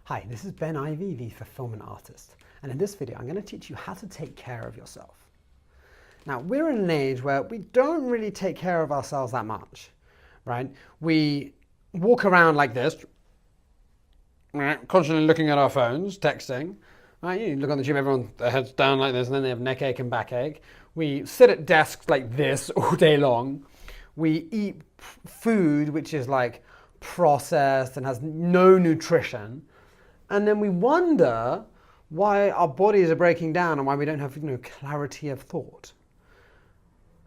Hi, this is Ivey, the fulfillment artist, and in this video I'm going to teach you how to take care of yourself. Now, we're in an age where we don't really take care of ourselves that much, right? We walk around like this, constantly looking at our phones, texting. Right? You look on the gym, everyone, their heads down like this, and then they have neck ache and back ache. We sit at desks like this all day long. We eat food which is like processed and has no nutrition. And then we wonder why our bodies are breaking down and why we don't have, clarity of thought.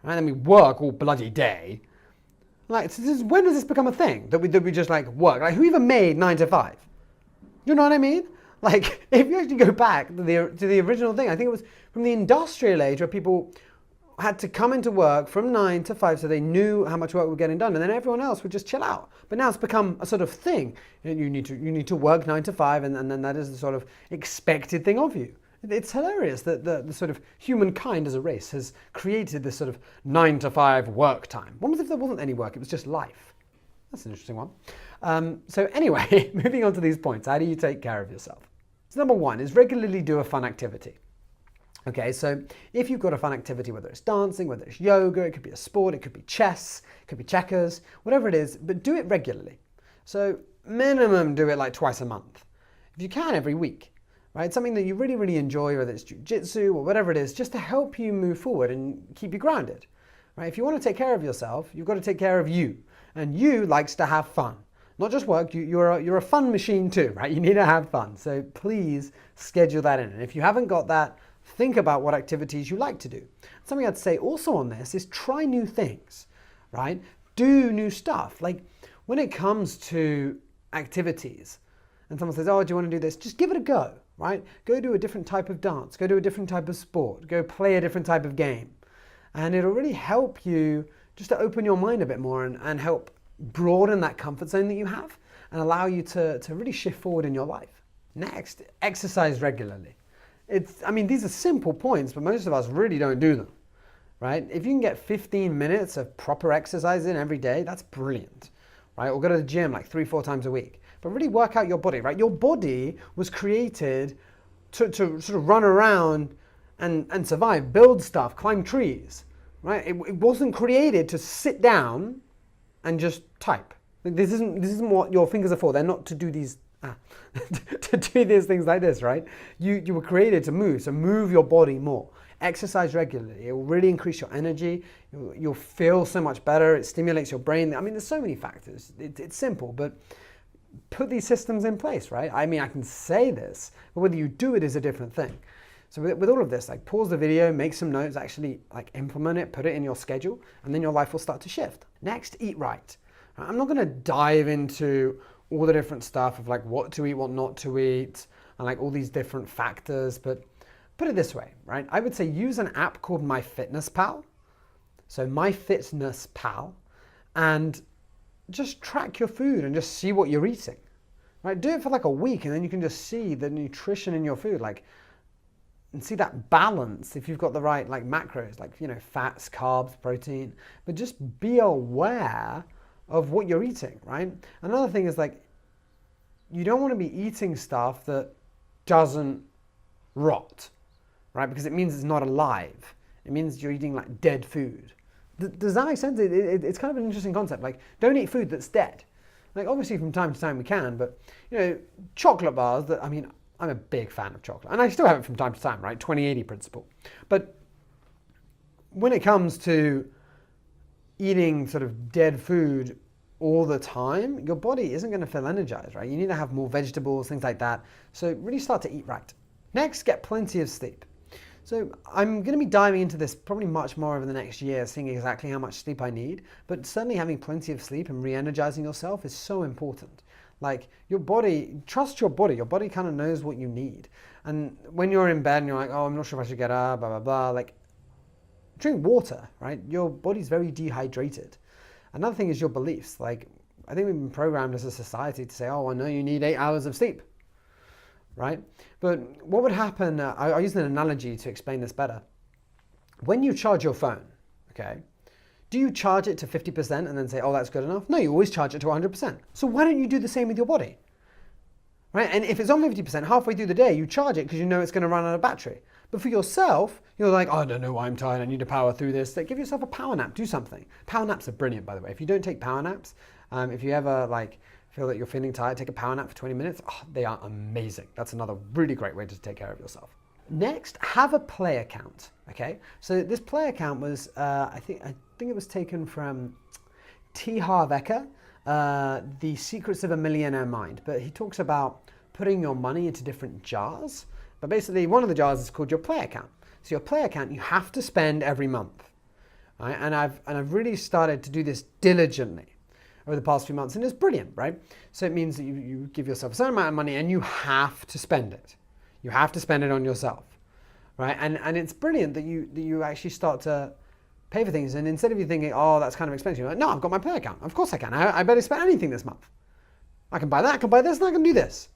And then we work all bloody day. Like, when does this become a thing? That we just like work? Like, who even made 9 to 5? You know what I mean? Like, if you actually go back to the original thing, I think it was from the industrial age where people had to come into work from 9 to 5 so they knew how much work was getting done, and then everyone else would just chill out. But now it's become a sort of thing. You need to work 9 to 5, and then that is the sort of expected thing of you. It's hilarious that the sort of humankind as a race has created this sort of 9 to 5 work time. What if there wasn't any work? It was just life. That's an interesting one. So anyway, moving on to these points. How do you take care of yourself? So number one is regularly do a fun activity. Okay, so if you've got a fun activity, whether it's dancing, whether it's yoga, it could be a sport, it could be chess, it could be checkers, whatever it is, but do it regularly. So minimum do it like twice a month. If you can, every week, right? Something that you really, really enjoy, whether it's jiu-jitsu or whatever it is, just to help you move forward and keep you grounded, right? If you want to take care of yourself, you've got to take care of you. And you likes to have fun. Not just work, you're a fun machine too, right? You need to have fun. So please schedule that in. And if you haven't got that, think about what activities you like to do. Something I'd say also on this is try new things, right? Do new stuff. Like when it comes to activities and someone says, oh, do you want to do this? Just give it a go, right? Go do a different type of dance, go do a different type of sport, go play a different type of game. And it'll really help you just to open your mind a bit more and help broaden that comfort zone that you have and allow you to really shift forward in your life. Next, exercise regularly. These are simple points, but most of us really don't do them, right? If you can get 15 minutes of proper exercise in every day, that's brilliant, right? Or go to the gym like 3-4 times a week, but really work out your body, right? Your body was created to sort of run around and survive, build stuff, climb trees, right? It wasn't created to sit down and just type. This isn't what your fingers are for. They're not to do these to do these things like this, right? You were created to move, so move your body more. Exercise regularly. It will really increase your energy. You'll feel so much better. It stimulates your brain. I mean, there's so many factors. It's simple, but put these systems in place, right? I mean, I can say this, but whether you do it is a different thing. So with all of this, like pause the video, make some notes, actually like implement it, put it in your schedule, and then your life will start to shift. Next, eat right. I'm not going to dive into all the different stuff of like what to eat, what not to eat, and like all these different factors, but put it this way, right? I would say use an app called MyFitnessPal. So MyFitnessPal, and just track your food and just see what you're eating, right? Do it for like a week, and then you can just see the nutrition in your food, like, and see that balance if you've got the right like macros, like, fats, carbs, protein, but just be aware of what you're eating, right? Another thing is like, you don't want to be eating stuff that doesn't rot, right? Because it means it's not alive. It means you're eating like dead food. Does that make sense? It's kind of an interesting concept. Like, don't eat food that's dead. Like, obviously from time to time we can, but chocolate bars I'm a big fan of chocolate, and I still have it from time to time, right? 20-80 principle. But when it comes to eating sort of dead food all the time, your body isn't going to feel energized, right? You need to have more vegetables, things like that. So really start to eat right. Next, get plenty of sleep. So I'm going to be diving into this probably much more over the next year, seeing exactly how much sleep I need. But certainly having plenty of sleep and re-energizing yourself is so important. Like your body, trust your body. Your body kind of knows what you need. And when you're in bed and you're like, oh, I'm not sure if I should get up, blah, blah, blah, like drink water, right? Your body's very dehydrated. Another thing is your beliefs. Like, I think we've been programmed as a society to say, oh, I know you need 8 hours of sleep, right? But what would happen, I'll use an analogy to explain this better. When you charge your phone, okay, Do you charge it to 50% and then say, oh, that's good enough? No, you always charge it to 100%. So why don't you do the same with your body? right? And if it's on 50%, halfway through the day, you charge it because you know it's going to run out of battery. But for yourself, you're like, oh, I don't know why I'm tired. I need to power through this. Like, give yourself a power nap. Do something. Power naps are brilliant, by the way. If you don't take power naps, if you ever feel that you're feeling tired, take a power nap for 20 minutes. Oh, they are amazing. That's another really great way to take care of yourself. Next, have a play account. Okay, so this play account was, I think it was taken from T. Harv Eker, The Secrets of a Millionaire Mind. But he talks about putting your money into different jars. But basically, one of the jars is called your play account. So your play account, you have to spend every month. Right? And I've really started to do this diligently over the past few months, and it's brilliant, right? So it means that you give yourself a certain amount of money and you have to spend it. You have to spend it on yourself, right? And it's brilliant that you actually start to pay for things, and instead of you thinking, oh, that's kind of expensive, you're like, no, I've got my play account. Of course I can. I better spend anything this month. I can buy that, I can buy this, and I can do this.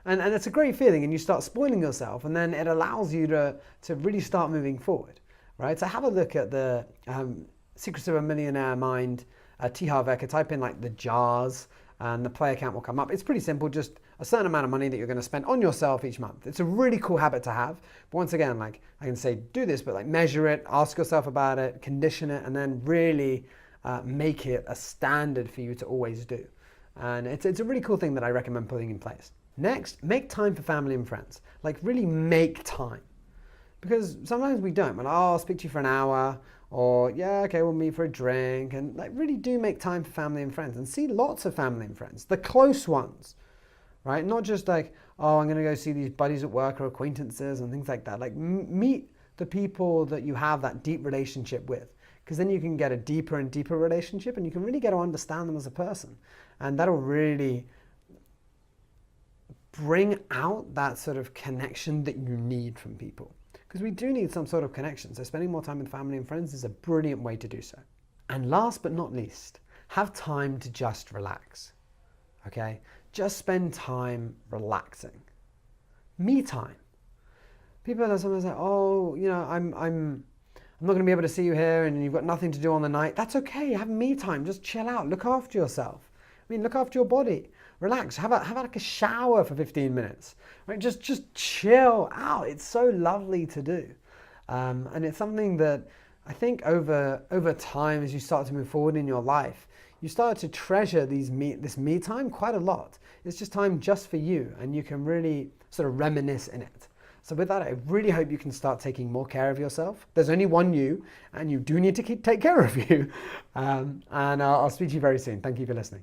And it's a great feeling, and you start spoiling yourself, and then it allows you to really start moving forward, right? So have a look at the Secrets of a Millionaire Mind, T. Harv Eker, type in like the jars, and the play account will come up. It's pretty simple, just a certain amount of money that you're going to spend on yourself each month. It's a really cool habit to have. But once again, like I can say, do this, but like measure it, ask yourself about it, condition it, and then really make it a standard for you to always do. And it's a really cool thing that I recommend putting in place. Next, make time for family and friends. Like really make time. Because sometimes we don't. We're like, oh, I'll speak to you for an hour, or yeah, okay, we'll meet for a drink. And like really do make time for family and friends, and see lots of family and friends, the close ones, right? Not just like, oh, I'm going to go see these buddies at work or acquaintances and things like that. Like meet the people that you have that deep relationship with, because then you can get a deeper and deeper relationship, and you can really get to understand them as a person. And that'll really bring out that sort of connection that you need from people. Because we do need some sort of connection. So spending more time with family and friends is a brilliant way to do so. And last but not least, have time to just relax. Okay? Just spend time relaxing. Me time. People are sometimes like, oh, you know, I'm not going to be able to see you here and you've got nothing to do on the night. That's okay. Have me time. Just chill out. Look after yourself. I mean, look after your body. Relax. Have like a shower for 15 minutes. Right? Just chill out. It's so lovely to do. And it's something that I think over time, as you start to move forward in your life, you start to treasure this me time quite a lot. It's just time just for you, and you can really sort of reminisce in it. So with that, I really hope you can start taking more care of yourself. There's only one you, and you do need to take care of you. And I'll speak to you very soon. Thank you for listening.